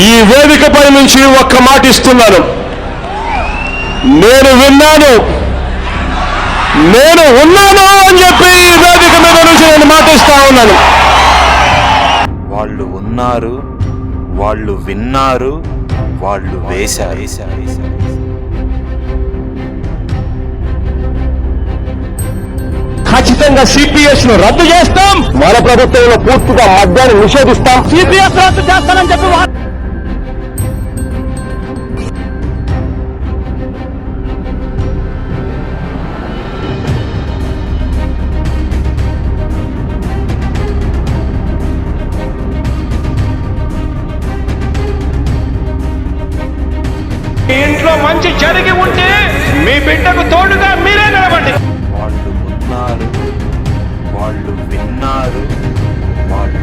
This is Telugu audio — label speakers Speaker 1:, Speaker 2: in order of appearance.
Speaker 1: ఈ వేదికపై నుంచి ఒక్క మాట ఇస్తున్నాను. నేను విన్నాను, నేను ఉన్నాను అని చెప్పి ఈ వేదిక మీద నుంచి నేను మాటిస్తా ఉన్నాను.
Speaker 2: వాళ్ళు ఉన్నారు, వాళ్ళు విన్నారు, వాళ్ళు వేశారు.
Speaker 1: ఖచ్చితంగా సిపిఎస్ ను రద్దు చేస్తాం. మన ప్రభుత్వంలో పూర్తిగా మద్యాన్ని నిషేధిస్తాం. సిపిఎస్ రద్దు చేస్తానని చెప్పి
Speaker 3: ఇంట్లో మంచి జరిగి ఉంటే మీ బిడ్డకు తోడుగా మీరే నిలబడి.
Speaker 2: వాళ్ళు ఉన్నారు, వాళ్ళు విన్నారు, వాళ్ళు